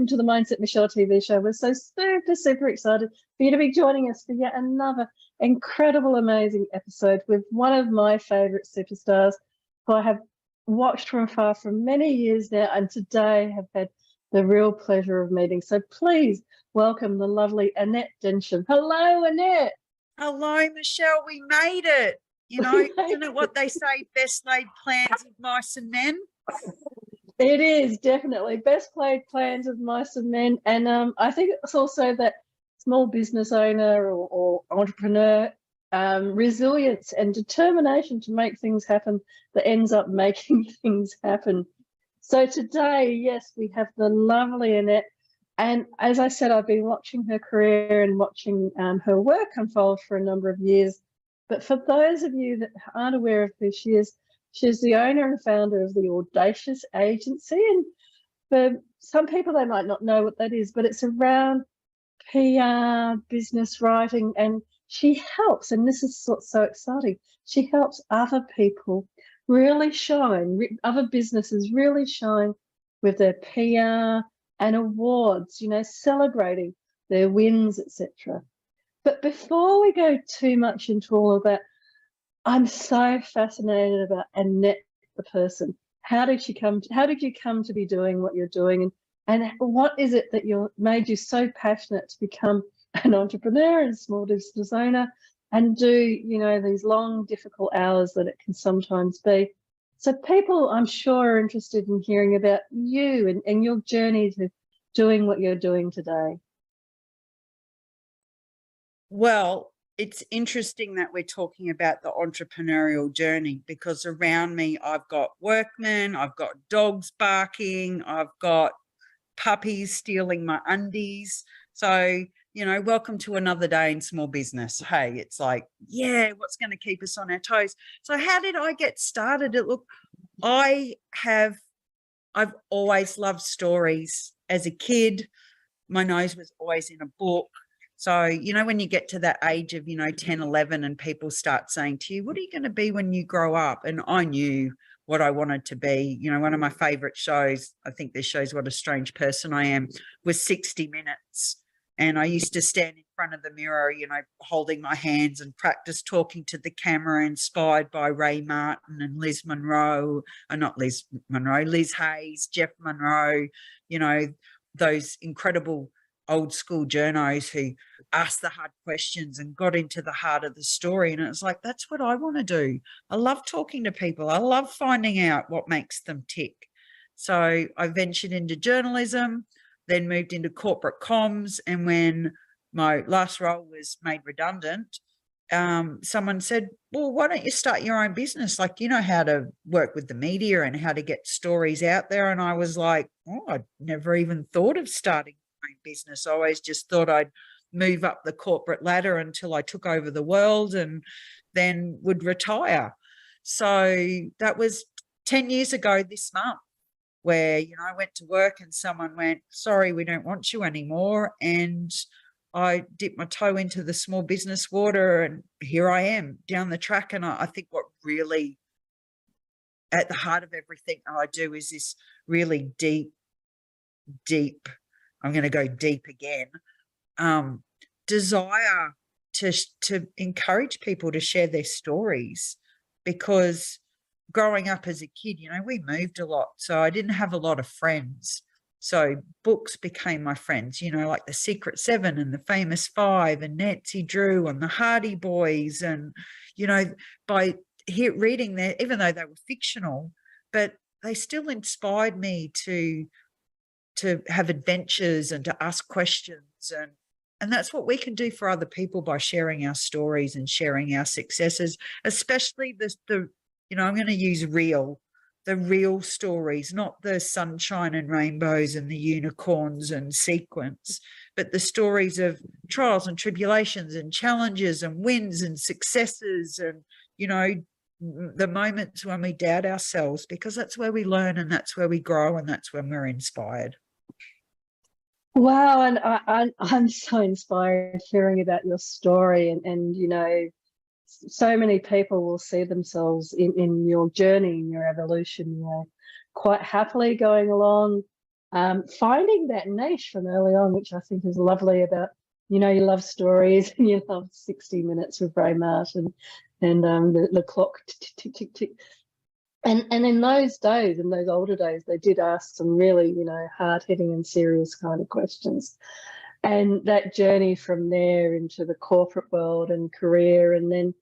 welcome to the Mindset Michelle TV show. We're so super excited for you to be joining us for yet another incredible, amazing episode with one of my favourite superstars who I have watched from afar for many years now, and today have had the real pleasure of meeting. So please welcome the lovely Annette Densham. Hello, Annette. Hello, Michelle. We made it. You know, isn't it what they say, best laid plans of mice and men? It is definitely best laid plans of mice and men. And I think it's also that small business owner or entrepreneur resilience and determination to make things happen that ends up making things happen. So today, yes, we have the lovely Annette. And as I said, I've been watching her career and watching her work unfold for a number of years. But for those of you that aren't aware of who she is, she's the owner and founder of the Audacious Agency. And for some people, they might not know what that is, but it's around PR, business writing, and she helps, and this is so exciting, she helps other people really shine, other businesses really shine with their PR and awards, you know, celebrating their wins, etc. But before we go too much into all of that, I'm so fascinated about Annette, the person. How did you come to be doing what you're doing, and what is it that made you so passionate to become an entrepreneur and small business owner and do, you know, these long, difficult hours that it can sometimes be? So people, I'm sure, are interested in hearing about you and your journey to doing what you're doing today. Well, it's interesting that we're talking about the entrepreneurial journey, because around me I've got workmen, I've got dogs barking, I've got puppies stealing my undies. So, you know, welcome to another day in small business. Hey, it's like, yeah, what's going to keep us on our toes? So how did I get started? Look, I've always loved stories. As a kid, my nose was always in a book. So, you know, when you get to that age of, 10, 11, and people start saying to you, what are you going to be when you grow up? And I knew what I wanted to be. You know, one of my favorite shows, I think this shows what a strange person I am, was 60 Minutes. And I used to stand in front of the mirror, holding my hands and practice talking to the camera, inspired by Ray Martin and Liz Hayes, Jeff Monroe, those incredible old school journos who asked the hard questions and got into the heart of the story. And it's like, that's what I want to do. I love talking to people. I love finding out what makes them tick. So I ventured into journalism, then moved into corporate comms. And when my last role was made redundant, someone said, well, why don't you start your own business? Like, you know how to work with the media and how to get stories out there. And I was like, oh, I'd never even thought of starting my own business. I always just thought I'd move up the corporate ladder until I took over the world and then would retire. So that was 10 years ago this month, where, I went to work and someone went, sorry, we don't want you anymore. And I dipped my toe into the small business water, and here I am down the track. And I think what really at the heart of everything I do is this really deep, I'm going to go deep again, desire to encourage people to share their stories. Because growing up as a kid, we moved a lot. So I didn't have a lot of friends. So books became my friends, like The Secret Seven and The Famous Five and Nancy Drew and the Hardy Boys. And, by reading them, even though they were fictional, but they still inspired me to have adventures and to ask questions. And that's what we can do for other people by sharing our stories and sharing our successes, especially I'm going to use the real stories, not the sunshine and rainbows and the unicorns and sequins, but the stories of trials and tribulations and challenges and wins and successes and, the moments when we doubt ourselves, because that's where we learn and that's where we grow and that's when we're inspired. Wow, and I'm so inspired hearing about your story, and so many people will see themselves in your journey, in your evolution, quite happily going along, finding that niche from early on, which I think is lovely about, you love stories and you love 60 Minutes with Ray Martin and the clock tick, tick, tick, tick. And in those days, in those older days, they did ask some really, hard-hitting and serious kind of questions. And that journey from there into the corporate world and career, and then,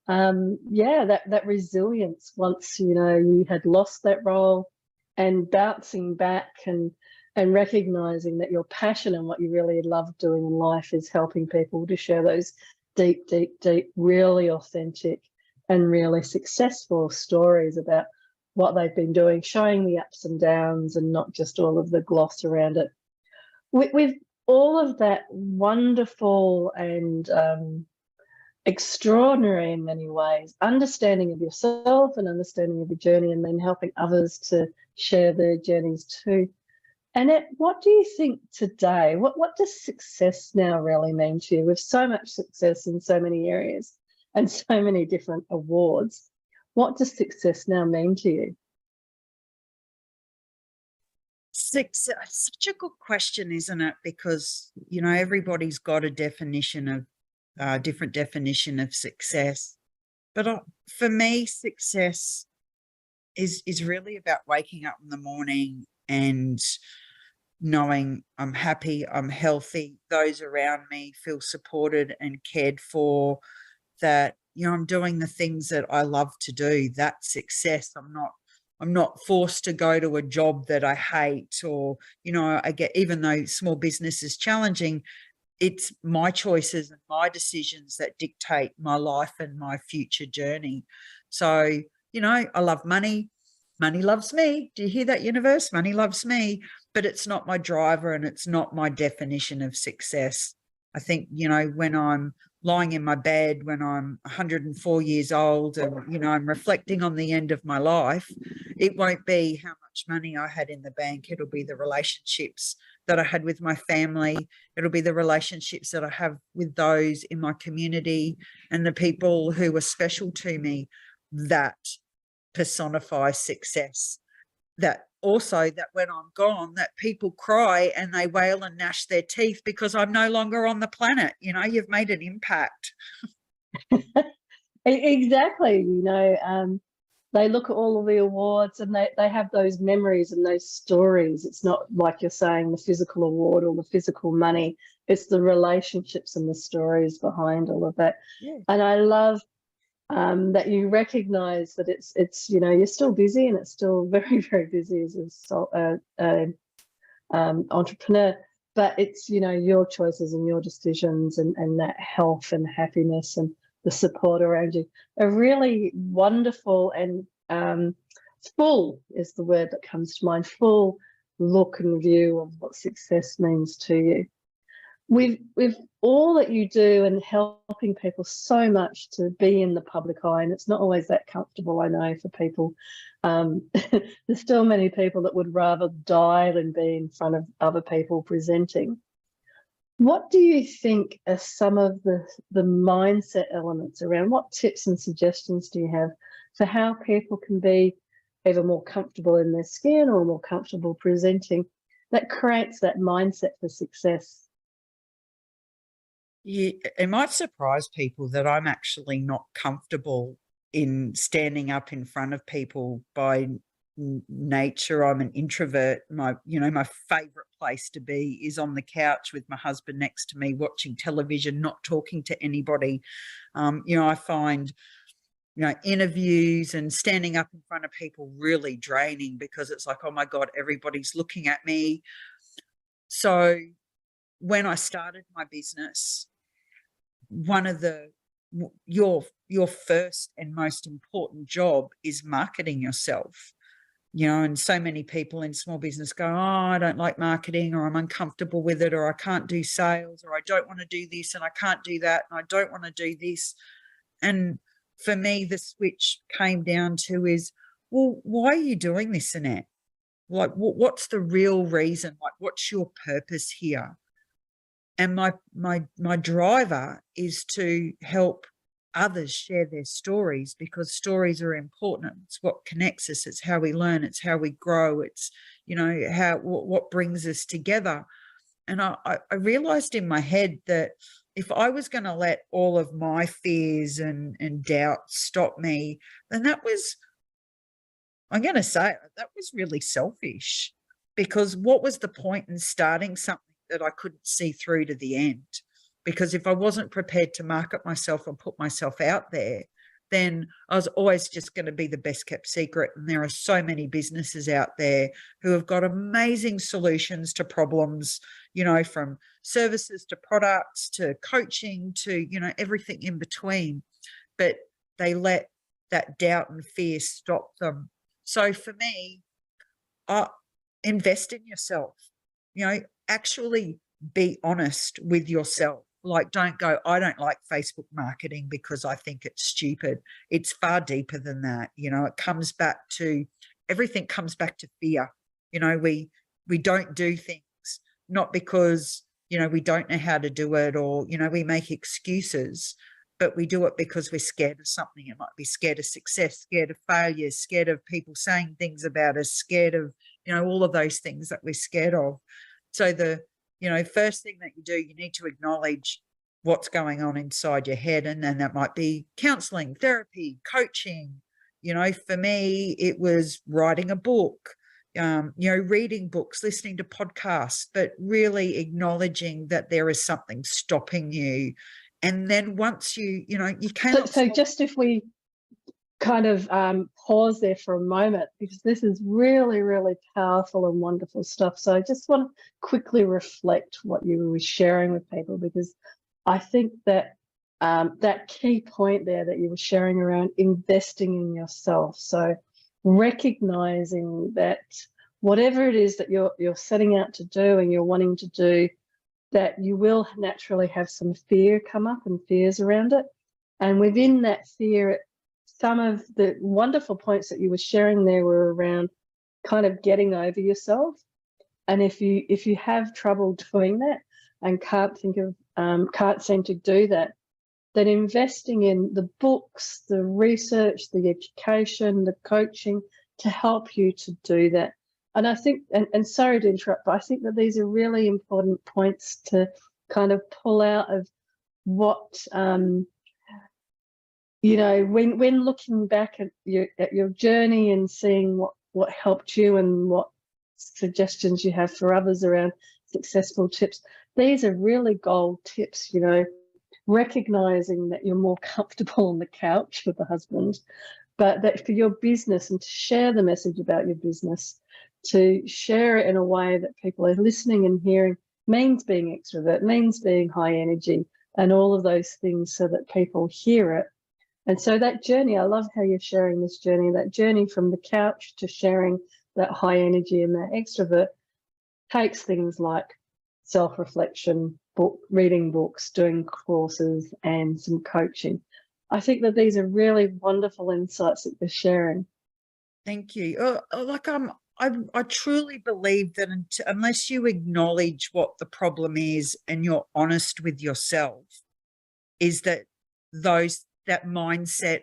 that resilience once, you had lost that role, and bouncing back and recognizing that your passion and what you really love doing in life is helping people to share those deep, deep, deep, really authentic and really successful stories about what they've been doing, showing the ups and downs and not just all of the gloss around it. With all of that wonderful and extraordinary in many ways understanding of yourself and understanding of your journey, and then helping others to share their journeys too. Annette, what do you think today? What does success now really mean to you? With so much success in so many areas and so many different awards, what does success now mean to you? Such a good question, isn't it? Because, everybody's got a definition of different definition of success. But for me, success is really about waking up in the morning and knowing I'm happy, I'm healthy, those around me feel supported and cared for, that, I'm doing the things that I love to do. That's success. I'm not forced to go to a job that I hate, or, I get, even though small business is challenging, it's my choices and my decisions that dictate my life and my future journey. So, I love money. Money loves me. Do you hear that, universe? Money loves me, but it's not my driver and it's not my definition of success. I think, when I'm lying in my bed, when I'm 104 years old and, I'm reflecting on the end of my life, it won't be how much money I had in the bank. It'll be the relationships that I had with my family. It'll be the relationships that I have with those in my community and the people who are special to me that personify success. That also, that when I'm gone, that people cry and they wail and gnash their teeth because I'm no longer on the planet. You've made an impact. Exactly. They look at all of the awards and they have those memories and those stories. It's not like you're saying the physical award or the physical money. It's the relationships and the stories behind all of that. Yeah. And I love that you recognize that it's you're still busy, and it's still very, very busy as a entrepreneur, but it's your choices and your decisions and that health and happiness and the support around you are really wonderful, and full is the word that comes to mind. Full look and view of what success means to you. With all that you do and helping people so much to be in the public eye, and it's not always that comfortable, I know, for people. There's still many people that would rather die than be in front of other people presenting. What do you think are some of the mindset elements around, what tips and suggestions do you have for how people can be either more comfortable in their skin or more comfortable presenting that creates that mindset for success? Yeah, it might surprise people that I'm actually not comfortable in standing up in front of people by nature. I'm an introvert. My favorite place to be is on the couch with my husband next to me, watching television, not talking to anybody. I find, interviews and standing up in front of people really draining, because it's like, oh my God, everybody's looking at me. So when I started my business, one of your first and most important job is marketing yourself. And so many people in small business go, oh, I don't like marketing, or I'm uncomfortable with it, or I can't do sales, or I don't want to do this and I can't do that, and I don't want to do this. And for me, the switch came down to is, well, why are you doing this, Annette? Like, what's the real reason? Like, what's your purpose here? And my driver is to help others share their stories, because stories are important. It's what connects us. It's how we learn. It's how we grow. It's, you know, what brings us together. And I realized in my head that if I was going to let all of my fears and doubts stop me, then that was, I'm going to say it, that was really selfish, because what was the point in starting something that I couldn't see through to the end? Because if I wasn't prepared to market myself and put myself out there, then I was always just going to be the best kept secret. And there are so many businesses out there who have got amazing solutions to problems, you know, from services to products to coaching to, you know, everything in between. But they let that doubt and fear stop them. So for me, invest in yourself, you know, actually be honest with yourself. Like, don't go, I don't like Facebook marketing because I think it's stupid. It's far deeper than that. You know, it comes back to, everything comes back to fear. You know, we don't do things, not because, you know, we don't know how to do it, or, you know, we make excuses, but we do it because we're scared of something. It might be scared of success, scared of failure, scared of people saying things about us, scared of, you know, all of those things that we're scared of. So the, you know, first thing that you do, you need to acknowledge what's going on inside your head. And then that might be counseling, therapy, coaching. You know, for me, it was writing a book, you know, reading books, listening to podcasts, but really acknowledging that there is something stopping you. And then once you know, you cannot. So just if we kind of pause there for a moment, because this is really, really powerful and wonderful stuff. So I just want to quickly reflect what you were sharing with people, because I think that that key point there that you were sharing around investing in yourself. So recognizing that whatever it is that you're setting out to do and you're wanting to do, that you will naturally have some fear come up and fears around it. And within that fear, some of the wonderful points that you were sharing there were around kind of getting over yourself. And if you have trouble doing that and can't seem to do that, then investing in the books, the research, the education, the coaching to help you to do that. And I think, and sorry to interrupt, but I think that these are really important points to kind of pull out of what, you know, when looking back at your journey and seeing what helped you and what suggestions you have for others around successful tips. These are really gold tips, you know, recognizing that you're more comfortable on the couch with the husband, but that for your business, and to share the message about your business, to share it in a way that people are listening and hearing, means being extrovert, means being high energy, and all of those things, so that people hear it. And so that journey, I love how you're sharing this journey, that journey from the couch to sharing that high energy and that extrovert, takes things like self-reflection, reading books, doing courses, and some coaching. I think that these are really wonderful insights that you're sharing. Thank you. Like I truly believe that unless you acknowledge what the problem is and you're honest with yourself, is that that mindset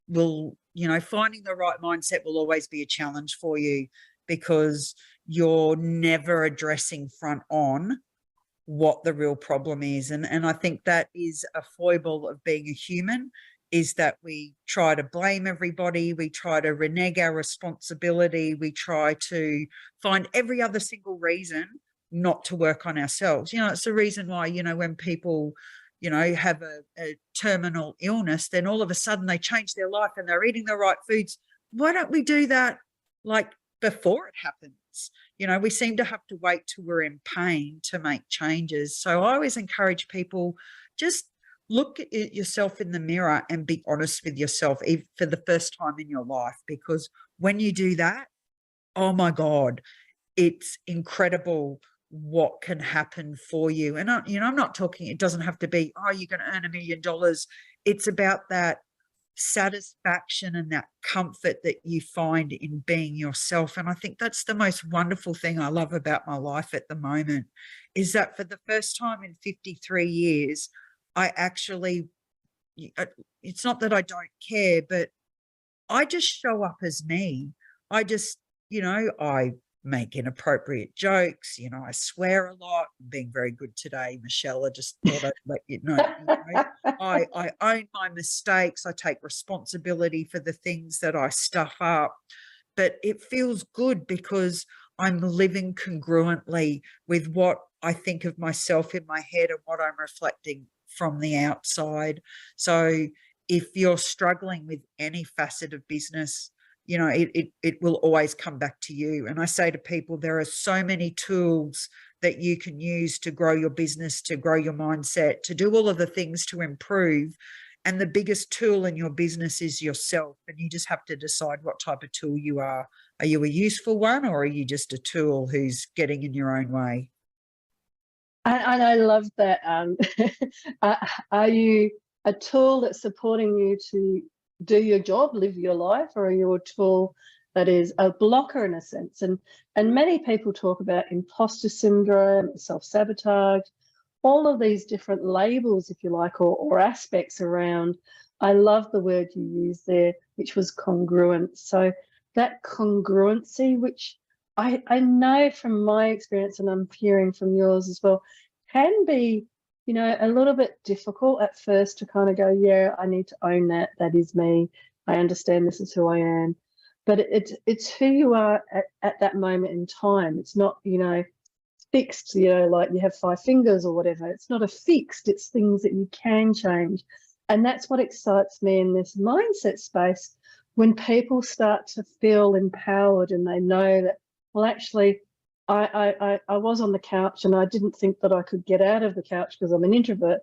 will, you know, finding the right mindset will always be a challenge for you, because you're never addressing front on what the real problem is. And I think that is a foible of being a human, is that we try to blame everybody, we try to renege our responsibility, we try to find every other single reason not to work on ourselves. You know, it's the reason why, you know, when people, you know, have a terminal illness, then all of a sudden they change their life and they're eating the right foods. Why don't we do that like before it happens? You know, we seem to have to wait till we're in pain to make changes. So I always encourage people, just look at yourself in the mirror and be honest with yourself for the first time in your life, because when you do that, oh my God, it's incredible what can happen for you. And you know, I'm not talking, it doesn't have to be, oh, you're going to earn $1 million. It's about that satisfaction and that comfort that you find in being yourself. And I think that's the most wonderful thing I love about my life at the moment, is that for the first time in 53 years, I actually, it's not that I don't care, but I just show up as me. I just, you know, I make inappropriate jokes. You know, I swear a lot. I'm being very good today, Michelle. I just thought I'd let you know. I own my mistakes. I take responsibility for the things that I stuff up. But it feels good because I'm living congruently with what I think of myself in my head and what I'm reflecting from the outside. So if you're struggling with any facet of business, you know, it will always come back to you. And I say to people, there are so many tools that you can use to grow your business, to grow your mindset, to do all of the things to improve. And the biggest tool in your business is yourself. And you just have to decide what type of tool you are. Are you a useful one, or are you just a tool who's getting in your own way? And I love that. Are you a tool that's supporting you to do your job, live your life, or are you a tool that is a blocker in a sense? And many people talk about imposter syndrome, self-sabotage, all of these different labels, if you like, or aspects around. I love the word you used there, which was congruent. So that congruency, which I know from my experience, and I'm hearing from yours as well, can be, you know, a little bit difficult at first to kind of go, yeah, I need to own that. That is me. I understand this is who I am. But it's who you are at that moment in time. It's not, you know, fixed, you know, like you have 5 fingers or whatever. It's not a fixed, it's things that you can change. And that's what excites me in this mindset space, when people start to feel empowered and they know that, well, actually, I was on the couch and I didn't think that I could get out of the couch because I'm an introvert.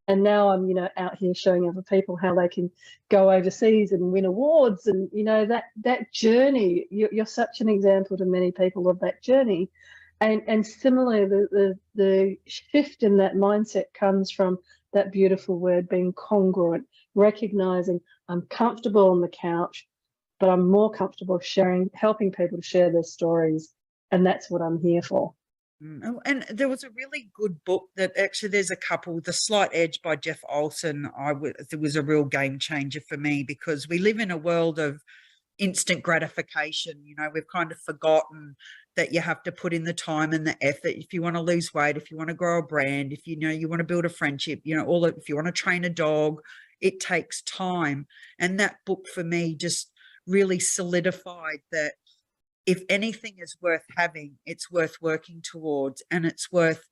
And now I'm, you know, out here showing other people how they can go overseas and win awards. And, you know, that journey, you're such an example to many people of that journey. And similarly, the shift in that mindset comes from that beautiful word being congruent, recognizing I'm comfortable on the couch, but I'm more comfortable helping people to share their stories. And that's what I'm here for. Oh, and there was a really good book that actually, there's a couple, The Slight Edge by Jeff Olson. It was a real game changer for me, because we live in a world of instant gratification. You know, we've kind of forgotten that you have to put in the time and the effort if you want to lose weight, if you want to grow a brand, if you know you want to build a friendship, you know, if you want to train a dog, it takes time. And that book for me just really solidified that if anything is worth having, it's worth working towards, and it's worth,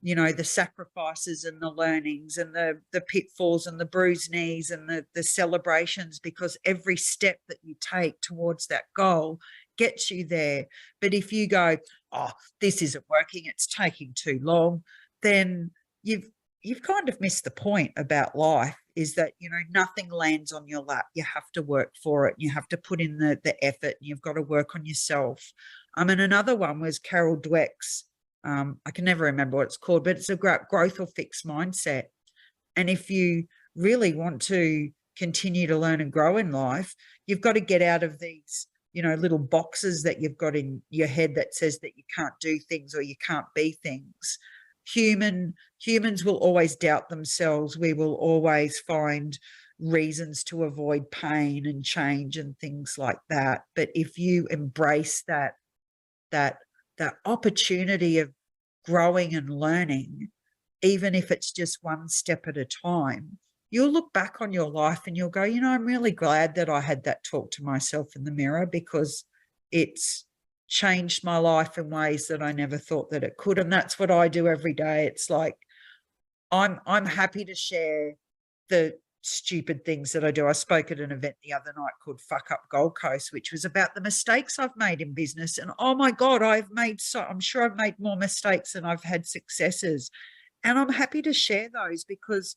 you know, the sacrifices and the learnings and the pitfalls and the bruised knees and the celebrations, because every step that you take towards that goal gets you there. But if you go, oh, this isn't working, it's taking too long, then you've kind of missed the point about life, is that, you know, nothing lands on your lap. You have to work for it. You have to put in the effort. And you've got to work on yourself. And another one was Carol Dweck's, I can never remember what it's called, but it's a growth or fixed mindset. And if you really want to continue to learn and grow in life, you've got to get out of these, you know, little boxes that you've got in your head that says that you can't do things or you can't be things. Humans will always doubt themselves. We will always find reasons to avoid pain and change and things like that. But if you embrace that opportunity of growing and learning, even if it's just one step at a time, you'll look back on your life and you'll go, you know, I'm really glad that I had that talk to myself in the mirror, because it's changed my life in ways that I never thought that it could. And that's what I do every day. It's like, I'm happy to share the stupid things that I do. I spoke at an event the other night called Fuck Up Gold Coast, which was about the mistakes I've made in business. And oh my God, I'm sure I've made more mistakes than I've had successes. And I'm happy to share those, because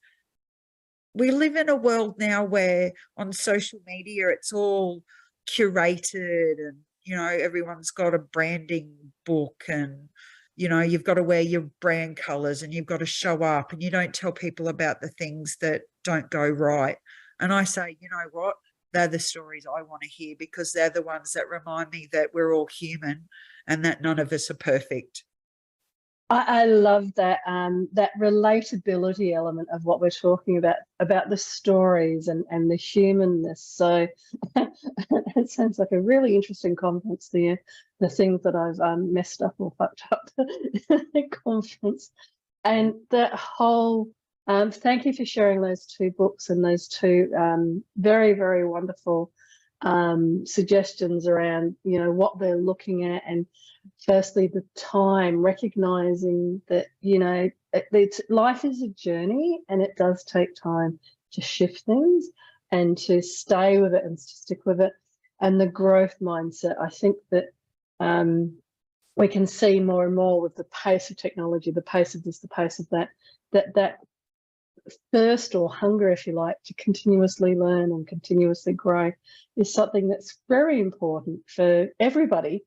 we live in a world now where on social media, it's all curated, and, you know, everyone's got a branding book, and, you know, you've got to wear your brand colors and you've got to show up, and you don't tell people about the things that don't go right. And I say, you know what? They're the stories I want to hear, because they're the ones that remind me that we're all human and that none of us are perfect. I love that that relatability element of what we're talking about the stories and the humanness. So it sounds like a really interesting conference. The things that I've messed up or fucked up the conference, and that whole. Thank you for sharing those two books and those two very, very wonderful suggestions around, you know, what they're looking at. And firstly, the time, recognizing that, you know, life is a journey and it does take time to shift things and to stay with it and to stick with it. And the growth mindset, I think that we can see more and more with the pace of technology, the pace of this, the pace of that, that thirst or hunger, if you like, to continuously learn and continuously grow is something that's very important for everybody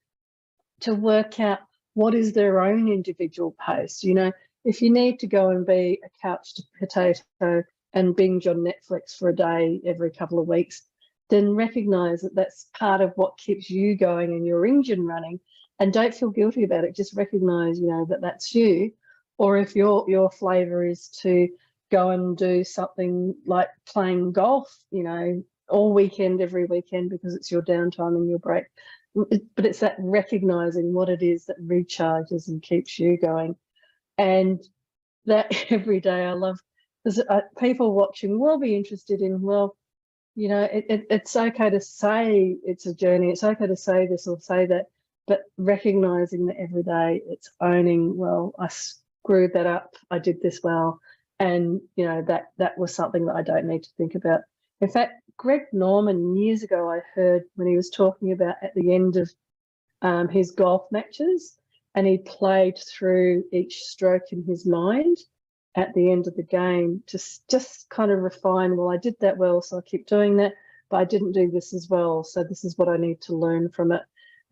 to work out what is their own individual pace. You know, if you need to go and be a couch potato and binge on Netflix for a day every couple of weeks, then recognize that that's part of what keeps you going and your engine running, and don't feel guilty about it. Just recognize, you know, that that's you. Or if your flavor is to go and do something like playing golf, you know, all weekend, every weekend, because it's your downtime and your break. But it's that recognizing what it is that recharges and keeps you going. And that every day I love, because people watching will be interested in, well, you know, it's okay to say it's a journey. It's okay to say this or say that, but recognizing that every day it's owning, well, I screwed that up. I did this well. And, you know, that was something that I don't need to think about. In fact, Greg Norman, years ago, I heard when he was talking about at the end of his golf matches, and he played through each stroke in his mind at the end of the game to just kind of refine, well, I did that well, so I keep doing that, but I didn't do this as well, so this is what I need to learn from it.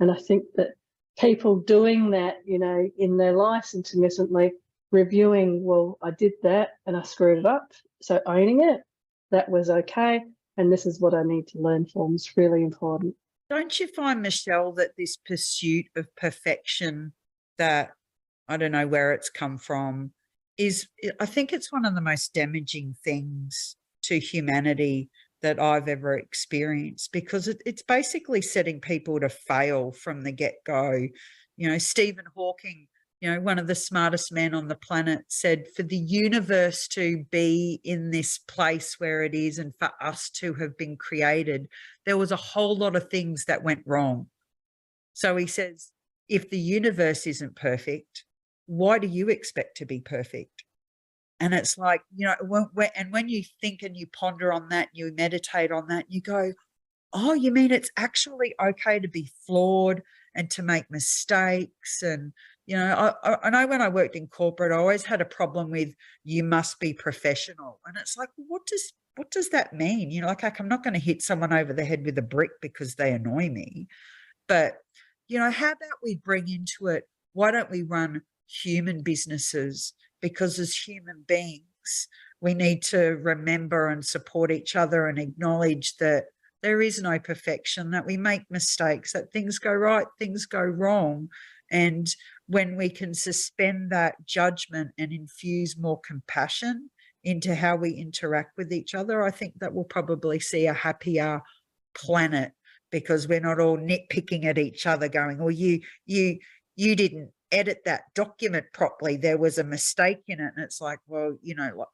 And I think that people doing that, you know, in their lives intermittently, reviewing, well, I did that and I screwed it up, so owning it, that was okay, and this is what I need to learn from is really important. Don't you find, Michele, that this pursuit of perfection, that I don't know where it's come from, is, I think it's one of the most damaging things to humanity that I've ever experienced, because it's basically setting people to fail from the get-go. You know, Stephen Hawking, you know, one of the smartest men on the planet, said for the universe to be in this place where it is and for us to have been created, there was a whole lot of things that went wrong. So he says, if the universe isn't perfect, why do you expect to be perfect? And it's like, you know, when you think and you ponder on that, you meditate on that, you go, oh, you mean it's actually okay to be flawed and to make mistakes. And, you know, I know when I worked in corporate, I always had a problem with you must be professional. And it's like, what does that mean? You know, like I'm not going to hit someone over the head with a brick because they annoy me. But, you know, how about we bring into it, why don't we run human businesses? Because as human beings, we need to remember and support each other and acknowledge that there is no perfection, that we make mistakes, that things go right, things go wrong. And when we can suspend that judgment and infuse more compassion into how we interact with each other, I think that we'll probably see a happier planet, because we're not all nitpicking at each other going, oh, you didn't edit that document properly, there was a mistake in it. And it's like, well, you know, like,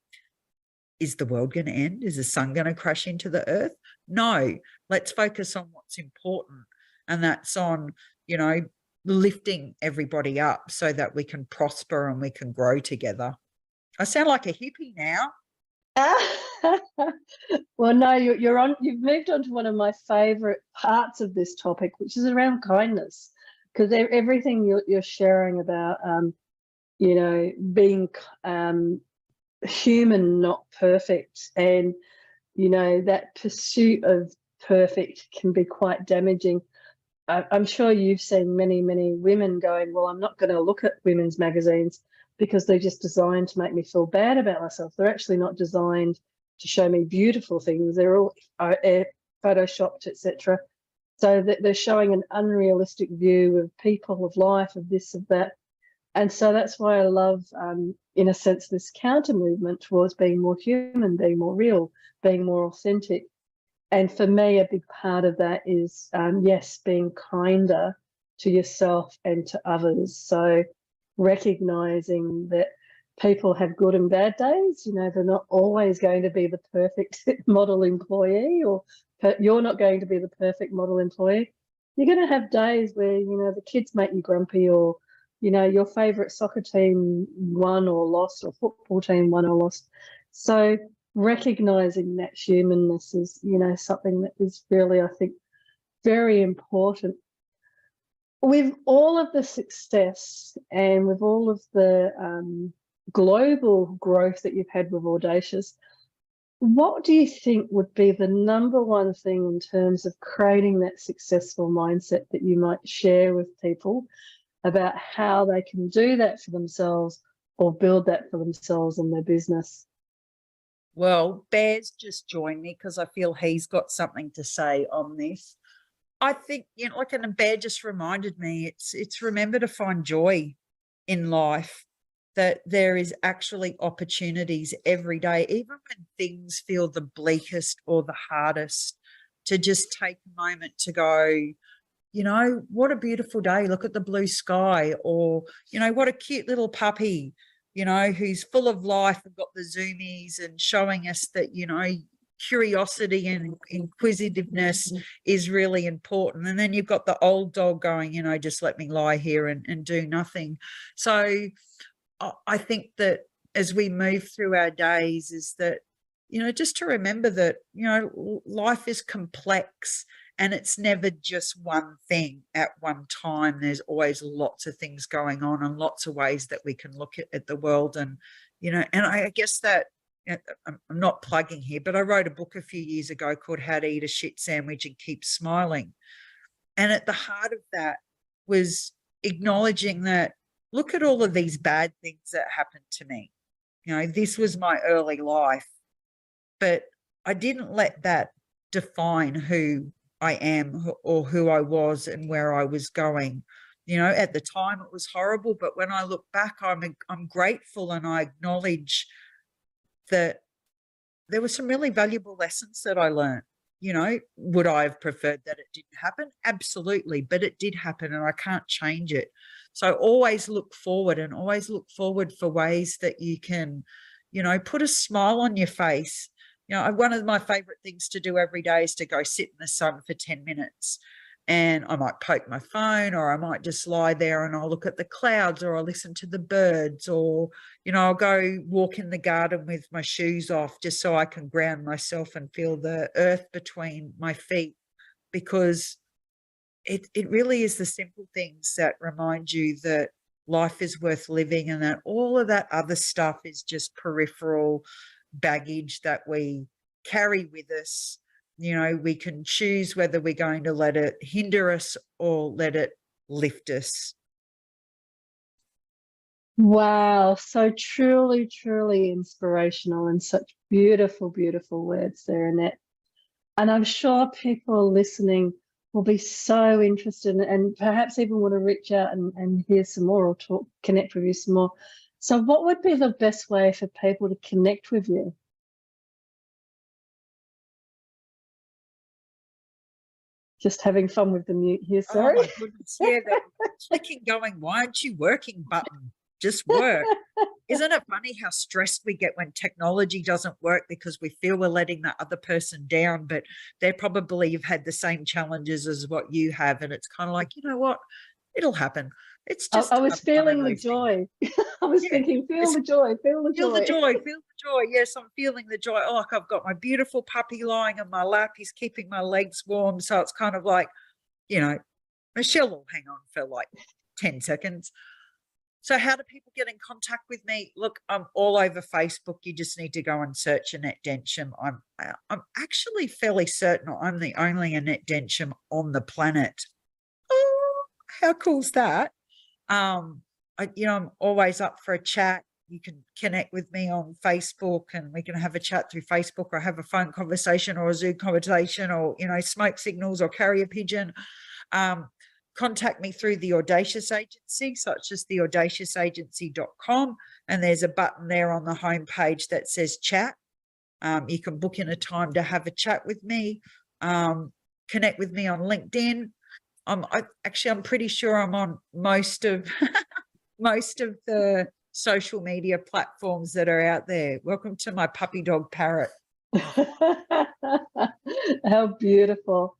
is the world going to end? Is the sun going to crash into the earth? No, let's focus on what's important. And that's on, you know, lifting everybody up so that we can prosper and we can grow together. I sound like a hippie now. Well, no, you've moved on to one of my favorite parts of this topic, which is around kindness, because everything you're sharing about, you know, being human, not perfect, and, you know, that pursuit of perfect can be quite damaging. I'm sure you've seen many, many women going, well, I'm not going to look at women's magazines because they're just designed to make me feel bad about myself. They're actually not designed to show me beautiful things. They're all photoshopped, etc. So that they're showing an unrealistic view of people, of life, of this, of that. And so that's why I love, in a sense, this counter movement towards being more human, being more real, being more authentic. And for me, a big part of that is, yes, being kinder to yourself and to others. So recognizing that people have good and bad days. You know, they're not always going to be the perfect model employee, or you're not going to be the perfect model employee. You're going to have days where, you know, the kids make you grumpy, or, you know, your favorite soccer team won or lost, or football team won or lost. So recognizing that humanness is, you know, something that is really, I think, very important. With all of the success and with all of the global growth that you've had with Audacious, what do you think would be the number one thing in terms of creating that successful mindset that you might share with people about how they can do that for themselves or build that for themselves in their business? Well, Bear's just joined me because I feel he's got something to say on this. I think, you know, like, and Bear just reminded me, it's remember to find joy in life, that there is actually opportunities every day, even when things feel the bleakest or the hardest, to just take a moment to go, you know, what a beautiful day. Look at the blue sky. Or, you know, what a cute little puppy, you know, who's full of life and got the zoomies and showing us that, you know, curiosity and inquisitiveness is really important. And then you've got the old dog going, you know, just let me lie here and do nothing. So I think that as we move through our days, is that, you know, just to remember that, you know, life is complex and it's never just one thing at one time. There's always lots of things going on and lots of ways that we can look at the world. And, you know, and I guess that, I'm not plugging here, but I wrote a book a few years ago called How to Eat a Shit Sandwich and Keep Smiling. And at the heart of that was acknowledging that, look at all of these bad things that happened to me. You know, this was my early life, but I didn't let that define who I am or who I was and where I was going. You know, at the time it was horrible, but when I look back, I'm grateful, and I acknowledge that there were some really valuable lessons that I learned. You know, would I have preferred that it didn't happen? Absolutely, but it did happen and I can't change it. So always look forward, and always look forward for ways that you can, you know, put a smile on your face. You know, one of my favorite things to do every day is to go sit in the sun for 10 minutes. And I might poke my phone, or I might just lie there and I'll look at the clouds, or I'll listen to the birds, or, you know, I'll go walk in the garden with my shoes off just so I can ground myself and feel the earth between my feet, because it really is the simple things that remind you that life is worth living, and that all of that other stuff is just peripheral baggage that we carry with us. You know, we can choose whether we're going to let it hinder us or let it lift us. Wow, so truly, truly inspirational, and such beautiful, beautiful words there, Annette. And I'm sure people listening will be so interested and perhaps even want to reach out and hear some more, or connect with you some more. So what would be the best way for people to connect with you? Just having fun with the mute here, sorry. Oh my goodness, yeah, that clicking going, why aren't you working button? Just work. Isn't it funny how stressed we get when technology doesn't work, because we feel we're letting the other person down, but they probably have had the same challenges as what you have. And it's kind of like, you know what, it'll happen. It's just I was feeling the joy. I was thinking, feel the joy, feel the feel joy. the joy, feel the joy. Yes, I'm feeling the joy. Oh, like, I've got my beautiful puppy lying on my lap. He's keeping my legs warm. So it's kind of like, you know, Michele will hang on for like 10 seconds. So how do people get in contact with me? Look, I'm all over Facebook. You just need to go and search Annette Densham. I'm actually fairly certain I'm the only Annette Densham on the planet. Oh, how cool's that? You know, I'm always up for a chat. You can connect with me on Facebook, and we can have a chat through Facebook, or have a phone conversation, or a Zoom conversation, or, you know, smoke signals, or carrier pigeon. contact me through the Audacious Agency, such as theaudaciousagency.com, and there's a button there on the homepage that says chat. You can book in a time to have a chat with me, connect with me on LinkedIn. I'm pretty sure I'm on most of the social media platforms that are out there. Welcome to my puppy dog parrot. How beautiful.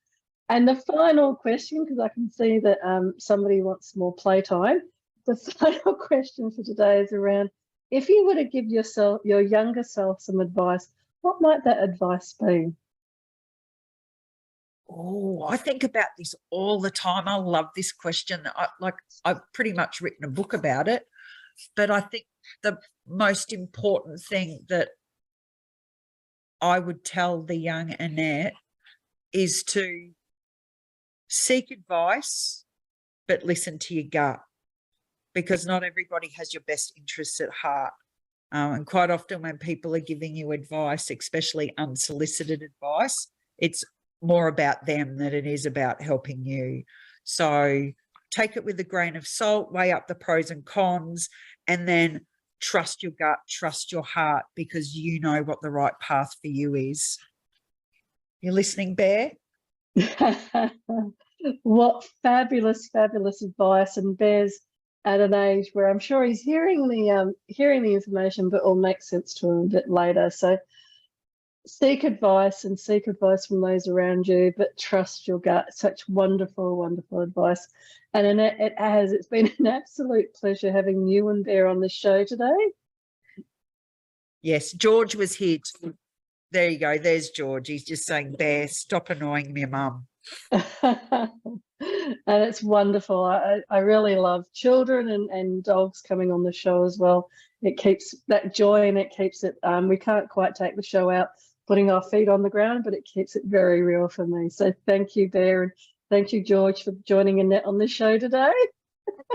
And the final question, because I can see that somebody wants more playtime. The final question for today is around, if you were to give your younger self some advice, what might that advice be? Oh, I think about this all the time. I love this question. I've pretty much written a book about it, but I think the most important thing that I would tell the young Annette is to seek advice, but listen to your gut, because not everybody has your best interests at heart. And quite often when people are giving you advice, especially unsolicited advice, it's more about them than it is about helping you. So take it with a grain of salt, weigh up the pros and cons, and then trust your gut, trust your heart, because you know what the right path for you is. You listening, Bear? What fabulous, fabulous advice. And Bear's at an age where I'm sure he's hearing the information, but it'll make sense to him a bit later. So seek advice from those around you, but trust your gut. Such wonderful, wonderful advice. And Annette, it's been an absolute pleasure having you and Bear on the show today. Yes, George was here too. There you go. There's George. He's just saying, Bear, stop annoying me, Mum. And it's wonderful. I really love children and dogs coming on the show as well. It keeps that joy, and it keeps it, we can't quite take the show out putting our feet on the ground, but it keeps it very real for me. So thank you, Bear, and thank you, George, for joining Annette on the show today.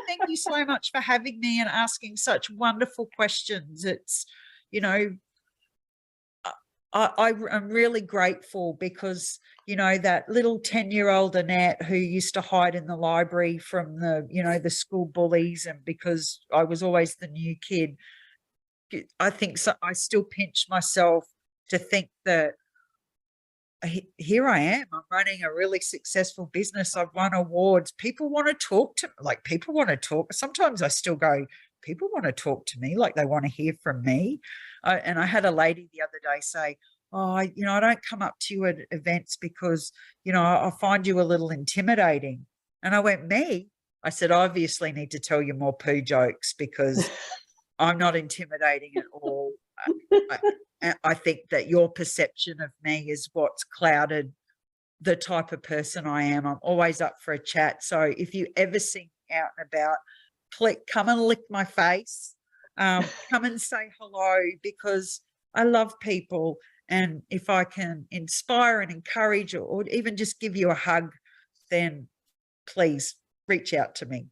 Thank you so much for having me and asking such wonderful questions. It's, you know, I'm really grateful because, you know, that little 10-year-old Annette who used to hide in the library from the school bullies, and because I was always the new kid, I think so, I still pinch myself to think that here I am. I'm running a really successful business. I've won awards. People want to talk to, people want to talk. Sometimes I still go, people want to talk to me, like they want to hear from me. And I had a lady the other day say, oh, I don't come up to you at events because, I find you a little intimidating. And I went, me? I said, I obviously need to tell you more poo jokes, because I'm not intimidating at all. I think that your perception of me is what's clouded the type of person I am. I'm always up for a chat. So if you ever see me out and about, please come and lick my face. Come and say hello, because I love people. And if I can inspire and encourage, or even just give you a hug, then please reach out to me.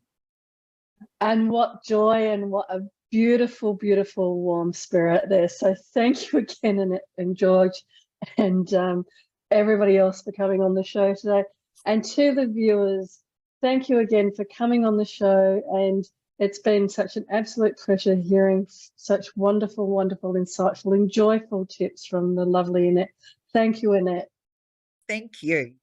And what joy, and what a beautiful, beautiful, warm spirit there. So thank you again, Annette and George, and everybody else for coming on the show today. And to the viewers, thank you again for coming on the show. And it's been such an absolute pleasure hearing such wonderful, wonderful, insightful and joyful tips from the lovely Annette. Thank you, Annette. Thank you.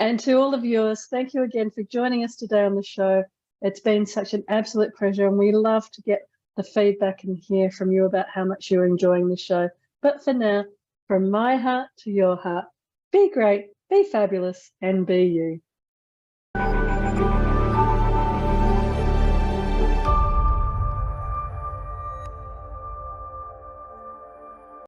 And to all the viewers, thank you again for joining us today on the show. It's been such an absolute pleasure, and we love to get the feedback and hear from you about how much you're enjoying the show. But for now, from my heart to your heart, be great, be fabulous, and be you.